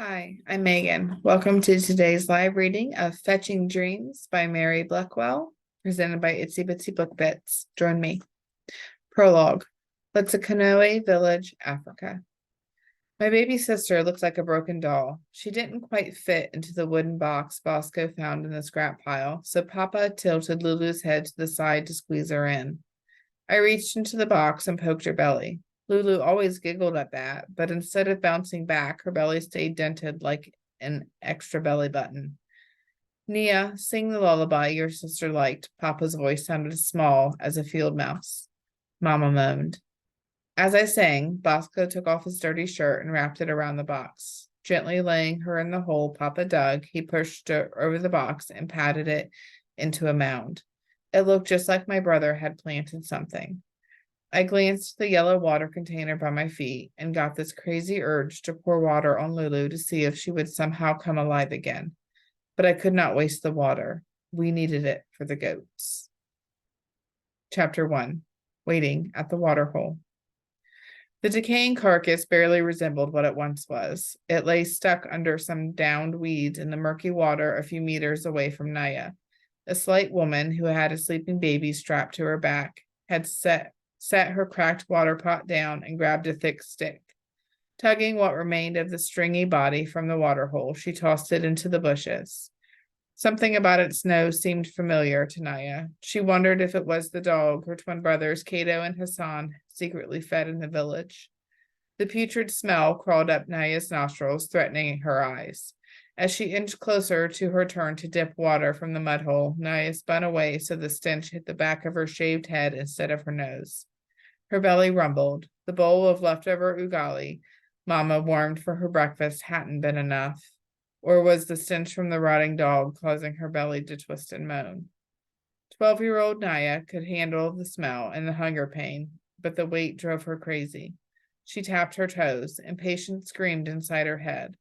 Hi, I'm Megan. Welcome to today's live reading of Fetching Dreams by Mary Bleckwehl, presented by Itsy Bitsy Book Bits. Join me. Prologue. Letzikanoe Village, Africa. My baby sister looks like a broken doll. She didn't quite fit into the wooden box Bosco found in the scrap pile, so Papa tilted Lulu's head to the side to squeeze her in. I reached into the box and poked her belly. Lulu always giggled at that, but instead of bouncing back, her belly stayed dented like an extra belly button. Neyah, sing the lullaby your sister liked. Papa's voice sounded small as a field mouse. Mama moaned. As I sang, Bosco took off his dirty shirt and wrapped it around the box. Gently laying her in the hole Papa dug, he pushed her over the box and patted it into a mound. It looked just like my brother had planted something. I glanced at the yellow water container by my feet and got this crazy urge to pour water on Lulu to see if she would somehow come alive again. But I could not waste the water. We needed it for the goats. Chapter 1. Waiting at the water hole. The decaying carcass barely resembled what it once was. It lay stuck under some downed weeds in the murky water a few meters away from Neyah. A slight woman who had a sleeping baby strapped to her back had set her cracked water pot down and grabbed a thick stick. Tugging what remained of the stringy body from the water hole, she tossed it into the bushes. Something about its nose seemed familiar to Neyah. She wondered if it was the dog her twin brothers Cato and Hassan secretly fed in the village. The putrid smell crawled up Neyah's nostrils, threatening her eyes. As she inched closer to her turn to dip water from the mud hole, Neyah spun away so the stench hit the back of her shaved head instead of her nose. Her belly rumbled. The bowl of leftover ugali Mama warmed for her breakfast hadn't been enough. Or was the stench from the rotting dog causing her belly to twist and moan? 12-year-old Neyah could handle the smell and the hunger pain, but the weight drove her crazy. She tapped her toes. Impatience screamed inside her head.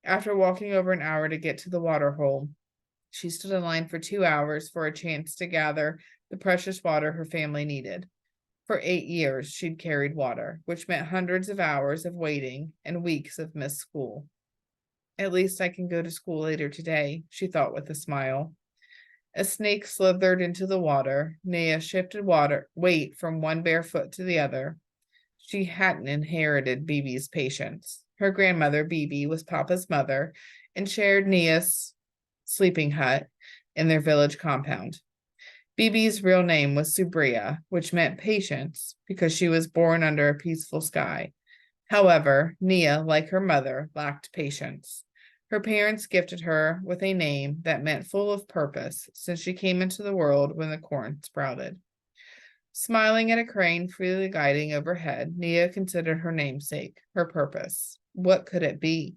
After walking over an hour to get to the water hole, she stood in line for 2 hours for a chance to gather the precious water her family needed. For 8 years, she'd carried water, which meant hundreds of hours of waiting and weeks of missed school. At least I can go to school later today, she thought with a smile. A snake slithered into the water. Neyah shifted weight from one bare foot to the other. She hadn't inherited Bibi's patience. Her grandmother, Bibi, was Papa's mother and shared Neyah's sleeping hut in their village compound. Bibi's real name was Subria, which meant patience because she was born under a peaceful sky. However, Neyah, like her mother, lacked patience. Her parents gifted her with a name that meant full of purpose since she came into the world when the corn sprouted. Smiling at a crane freely gliding overhead, Neyah considered her namesake, her purpose. What could it be?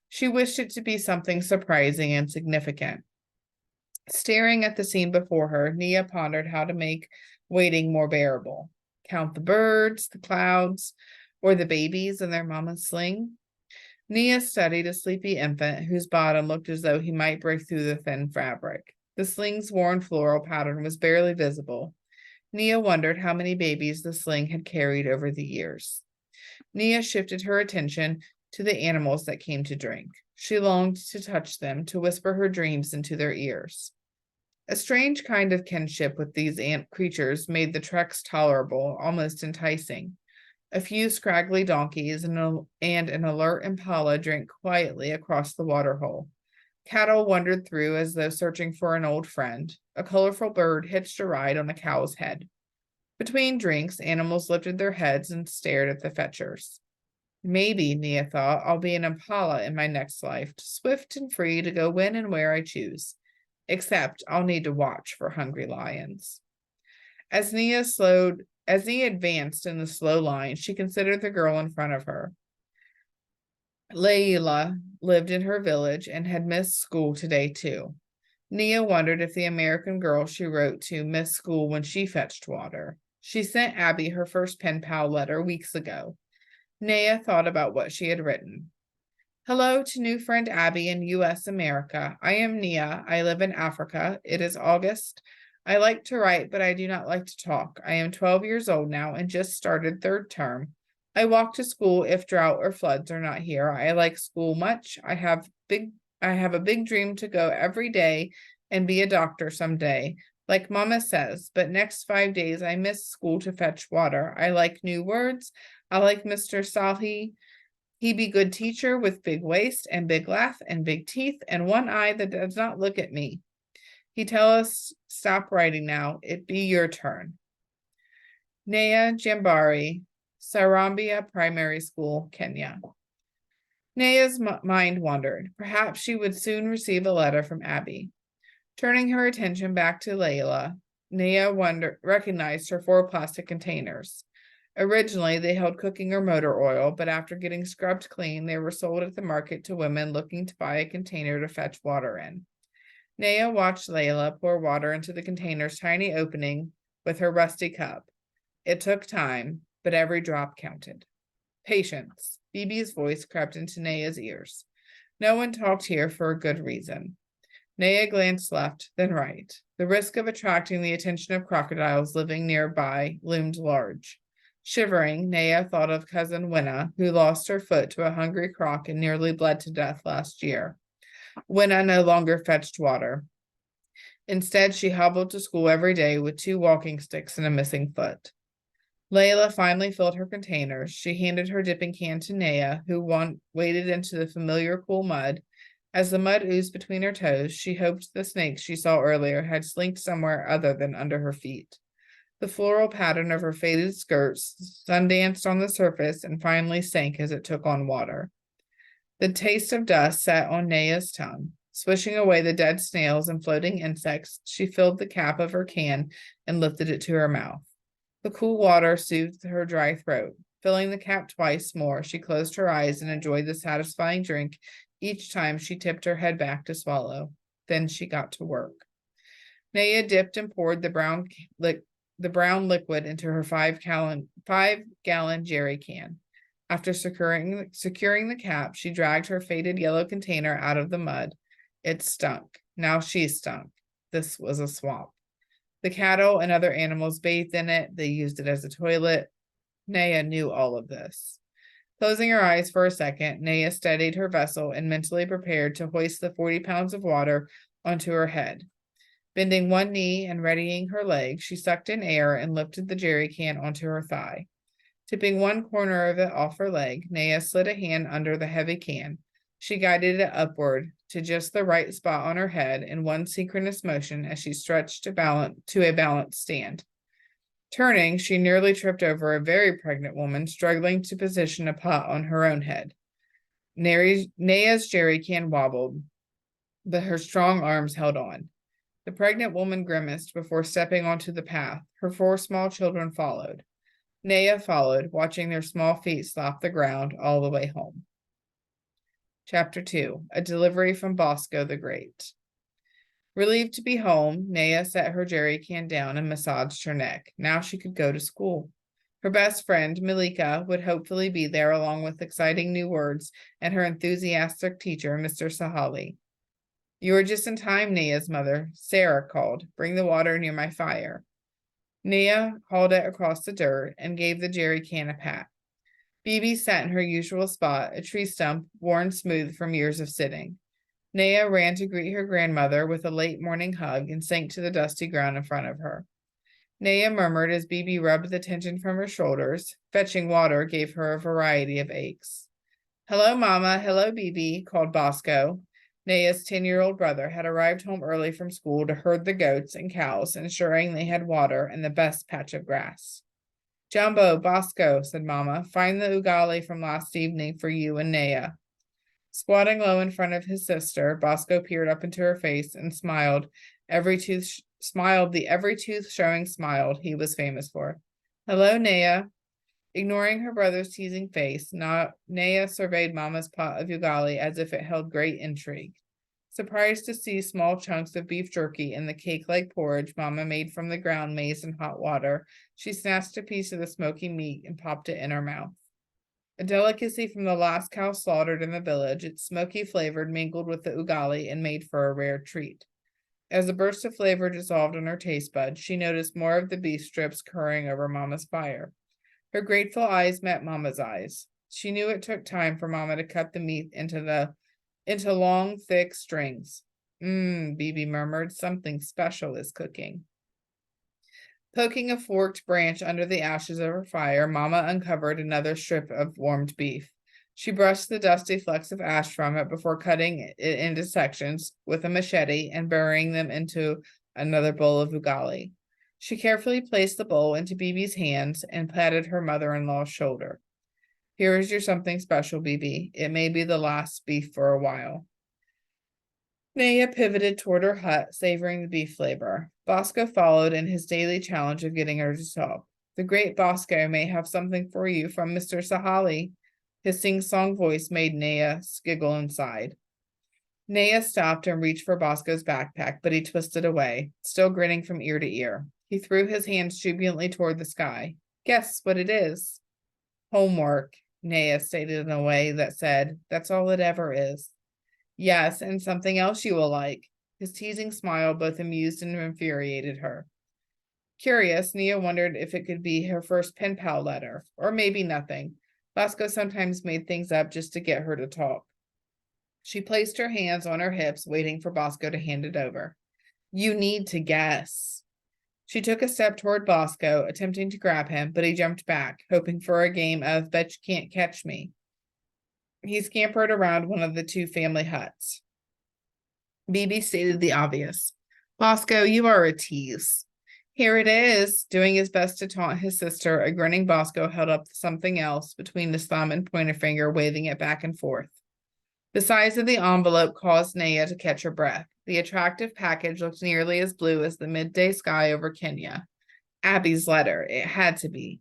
She wished it to be something surprising and significant. Staring at the scene before her, Neyah pondered how to make waiting more bearable. Count the birds, the clouds, or the babies in their mama's sling. Neyah studied a sleepy infant whose bottom looked as though he might break through the thin fabric. The sling's worn floral pattern was barely visible. Neyah wondered how many babies the sling had carried over the years. Neyah shifted her attention to the animals that came to drink. She longed to touch them, to whisper her dreams into their ears. A strange kind of kinship with these ant creatures made the treks tolerable, almost enticing. A few scraggly donkeys and an alert impala drank quietly across the water hole. Cattle wandered through as though searching for an old friend. A colorful bird hitched a ride on a cow's head. Between drinks, animals lifted their heads and stared at the fetchers. Maybe, Neyah thought, I'll be an impala in my next life, swift and free to go when and where I choose. Except I'll need to watch for hungry lions. As Neyah advanced in the slow line, she considered the girl in front of her. Layla lived in her village and had missed school today too. Neyah wondered if the American girl she wrote to missed school when she fetched water. She sent Abby her first pen pal letter weeks ago. Neyah thought about what she had written. Hello to new friend Abby in U.S. America. I am Neyah. I live in Africa. It is August. I like to write, but I do not like to talk. I am 12 years old now and just started third term. I walk to school if drought or floods are not here. I like school much. I have a big dream to go every day and be a doctor someday, like Mama says, but next 5 days I miss school to fetch water. I like new words. I like Mr. Sahi. He be good teacher with big waist and big laugh and big teeth and one eye that does not look at me. He tell us stop writing now. It be your turn. Neyah Jambari, Sarambia Primary School, Kenya. Neyah's mind wandered. Perhaps she would soon receive a letter from Abby. Turning her attention back to Layla, Neyah recognized her 4 plastic containers. Originally, they held cooking or motor oil, but after getting scrubbed clean, they were sold at the market to women looking to buy a container to fetch water in. Neyah watched Layla pour water into the container's tiny opening with her rusty cup. It took time, but every drop counted. Patience. Phoebe's voice crept into Neyah's ears. No one talked here for a good reason. Neyah glanced left, then right. The risk of attracting the attention of crocodiles living nearby loomed large. Shivering, Neyah thought of cousin Winna, who lost her foot to a hungry croc and nearly bled to death last year. Winna no longer fetched water. Instead, she hobbled to school every day with 2 walking sticks and a missing foot. Layla finally filled her containers. She handed her dipping can to Neyah, who waded into the familiar cool mud. As the mud oozed between her toes, she hoped the snakes she saw earlier had slinked somewhere other than under her feet. The floral pattern of her faded skirts sun-danced on the surface and finally sank as it took on water. The taste of dust sat on Neyah's tongue. Swishing away the dead snails and floating insects, she filled the cap of her can and lifted it to her mouth. The cool water soothed her dry throat. Filling the cap twice more, she closed her eyes and enjoyed the satisfying drink each time she tipped her head back to swallow. Then she got to work. Neyah dipped and poured the brown liquid into her 5-gallon jerry can. After securing the cap, she dragged her faded yellow container out of the mud. It stunk. Now she stunk. This was a swamp. The cattle and other animals bathed in it. They used it as a toilet. Neyah knew all of this. Closing her eyes for a second, Neyah steadied her vessel and mentally prepared to hoist the 40 pounds of water onto her head. Bending one knee and readying her leg, she sucked in air and lifted the jerry can onto her thigh. Tipping one corner of it off her leg, Neyah slid a hand under the heavy can. She guided it upward to just the right spot on her head in one synchronous motion as she stretched to a balanced stand. Turning, she nearly tripped over a very pregnant woman struggling to position a pot on her own head. Neyah's jerry can wobbled, but her strong arms held on. The pregnant woman grimaced before stepping onto the path. Her 4 small children followed. Neyah followed, watching their small feet slap the ground all the way home. Chapter 2, A Delivery from Bosco the Great. Relieved to be home, Neyah set her jerry can down and massaged her neck. Now she could go to school. Her best friend, Malika, would hopefully be there along with exciting new words and her enthusiastic teacher, Mr. Sahali. You are just in time, Neyah's mother, Sarah, called. Bring the water near my fire. Neyah hauled it across the dirt and gave the jerry can a pat. Phoebe sat in her usual spot, a tree stump worn smooth from years of sitting. Neyah ran to greet her grandmother with a late morning hug and sank to the dusty ground in front of her. Neyah murmured as Phoebe rubbed the tension from her shoulders. Fetching water gave her a variety of aches. Hello, Mama. Hello, Phoebe, called Bosco. Neyah's 10-year-old brother had arrived home early from school to herd the goats and cows, ensuring they had water and the best patch of grass. Jumbo, Bosco, said Mama, find the ugali from last evening for you and Neyah. Squatting low in front of his sister, Bosco peered up into her face and smiled. The every tooth showing smile he was famous for. Hello, Neyah. Ignoring her brother's teasing face, Neyah surveyed Mama's pot of ugali as if it held great intrigue. Surprised to see small chunks of beef jerky in the cake-like porridge Mama made from the ground maize and hot water, she snatched a piece of the smoky meat and popped it in her mouth. A delicacy from the last cow slaughtered in the village, its smoky flavor mingled with the ugali and made for a rare treat. As a burst of flavor dissolved on her taste buds, she noticed more of the beef strips curling over Mama's fire. Her grateful eyes met Mama's eyes. She knew it took time for Mama to cut the meat into long, thick strings. Bibi murmured, something special is cooking. Poking a forked branch under the ashes of her fire, Mama uncovered another strip of warmed beef. She brushed the dusty flecks of ash from it before cutting it into sections with a machete and burying them into another bowl of ugali. She carefully placed the bowl into Bibi's hands and patted her mother-in-law's shoulder. Here is your something special, Bibi. It may be the last beef for a while. Neyah pivoted toward her hut, savoring the beef flavor. Bosco followed in his daily challenge of getting her to talk. The great Bosco may have something for you from Mr. Sahali. His sing-song voice made Neyah giggle inside. Neyah stopped and reached for Bosco's backpack, but he twisted away, still grinning from ear to ear. He threw his hands jubilantly toward the sky. Guess what it is? Homework, Neyah stated in a way that said, that's all it ever is. Yes, and something else you will like. His teasing smile both amused and infuriated her. Curious, Neyah wondered if it could be her first pen pal letter, or maybe nothing. Bosco sometimes made things up just to get her to talk. She placed her hands on her hips, waiting for Bosco to hand it over. You need to guess. She took a step toward Bosco, attempting to grab him, but he jumped back, hoping for a game of bet you can't catch me. He scampered around one of the two family huts. Bibi stated the obvious. Bosco, you are a tease. Here it is. Doing his best to taunt his sister, a grinning Bosco held up something else between his thumb and pointer finger, waving it back and forth. The size of the envelope caused Neyah to catch her breath. The attractive package looked nearly as blue as the midday sky over Kenya. Abby's letter. It had to be.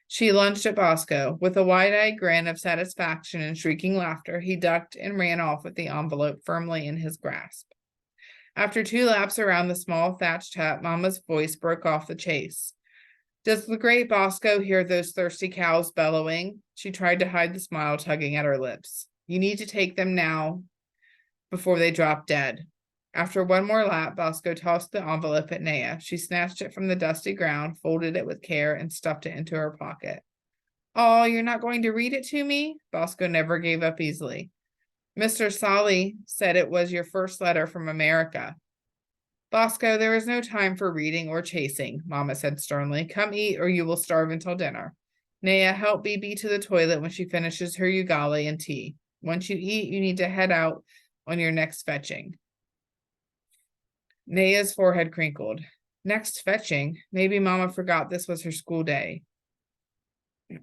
She lunged at Bosco. With a wide-eyed grin of satisfaction and shrieking laughter, he ducked and ran off with the envelope firmly in his grasp. After 2 laps around the small thatched hut, Mama's voice broke off the chase. Does the great Bosco hear those thirsty cows bellowing? She tried to hide the smile tugging at her lips. You need to take them now before they drop dead. After one more lap, Bosco tossed the envelope at Neyah. She snatched it from the dusty ground, folded it with care, and stuffed it into her pocket. Oh, you're not going to read it to me? Bosco never gave up easily. Mr. Sali said it was your first letter from America. Bosco, there is no time for reading or chasing, Mama said sternly. Come eat or you will starve until dinner. Neyah, help Bibi to the toilet when she finishes her ugali and tea. Once you eat, you need to head out on your next fetching. Neyah's forehead crinkled. Next fetching? Maybe Mama forgot this was her school day.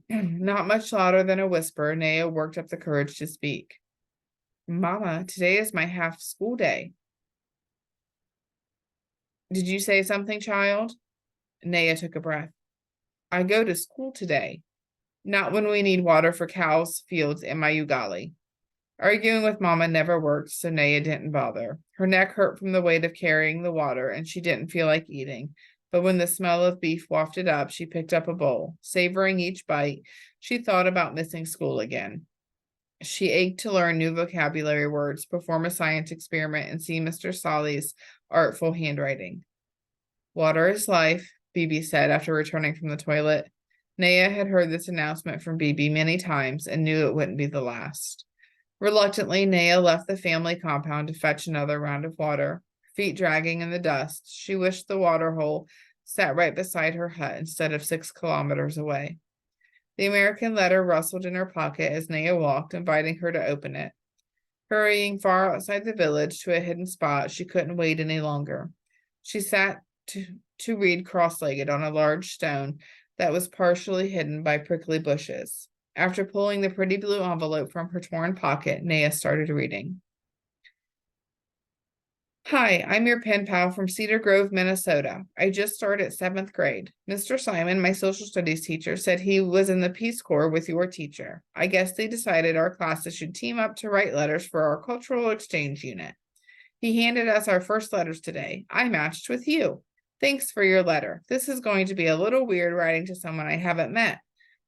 Not much louder than a whisper, Neyah worked up the courage to speak. Mama, today is my half school day. Did you say something, child? Neyah took a breath. I go to school today. Not when we need water for cows, fields, and my ugali. Arguing with Mama never worked, so Neyah didn't bother. Her neck hurt from the weight of carrying the water, and she didn't feel like eating. But when the smell of beef wafted up, she picked up a bowl. Savoring each bite, she thought about missing school again. She ached to learn new vocabulary words, perform a science experiment, and see Mr. Sali's artful handwriting. Water is life, Bibi said after returning from the toilet. Neyah had heard this announcement from Bibi many times and knew it wouldn't be the last. Reluctantly, Neyah left the family compound to fetch another round of water, feet dragging in the dust. She wished the water hole sat right beside her hut instead of 6 kilometers away. The American letter rustled in her pocket as Neyah walked, inviting her to open it. Hurrying far outside the village to a hidden spot, she couldn't wait any longer. She sat to read cross-legged on a large stone that was partially hidden by prickly bushes. After pulling the pretty blue envelope from her torn pocket, Neyah started reading. Hi, I'm your pen pal from Cedar Grove, Minnesota. I just started 7th grade. Mr. Simon, my social studies teacher, said he was in the Peace Corps with your teacher. I guess they decided our classes should team up to write letters for our cultural exchange unit. He handed us our first letters today. I matched with you. Thanks for your letter. This is going to be a little weird writing to someone I haven't met.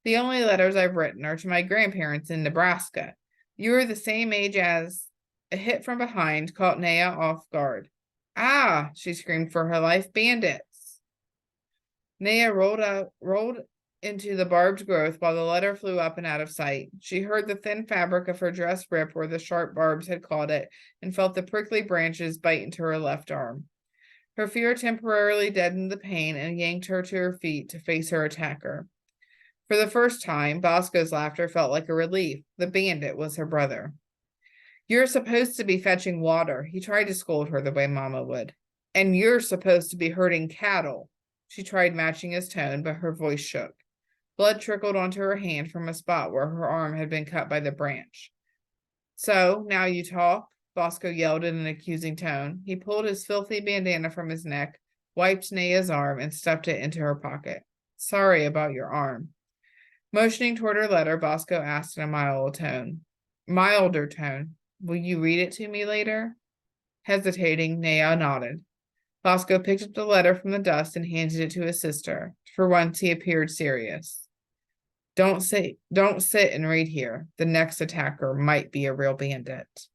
The only letters I've written are to my grandparents in Nebraska. You're the same age as... A hit from behind caught Neyah off guard. Ah, she screamed for her life. Bandits. Neyah rolled into the barbed growth while the letter flew up and out of sight. She heard the thin fabric of her dress rip where the sharp barbs had caught it and felt the prickly branches bite into her left arm. Her fear temporarily deadened the pain and yanked her to her feet to face her attacker. For the first time, Bosco's laughter felt like a relief. The bandit was her brother. "You're supposed to be fetching water," he tried to scold her the way Mama would. "And you're supposed to be herding cattle." She tried matching his tone, but her voice shook. Blood trickled onto her hand from a spot where her arm had been cut by the branch. "So, now you talk?" Bosco yelled in an accusing tone. He pulled his filthy bandana from his neck, wiped Neyah's arm, and stuffed it into her pocket. "Sorry about your arm." Motioning toward her letter, Bosco asked in a milder tone, "Will you read it to me later?" Hesitating, Neyah nodded. Bosco picked up the letter from the dust and handed it to his sister. For once, he appeared serious. Don't sit and read here. The next attacker might be a real bandit."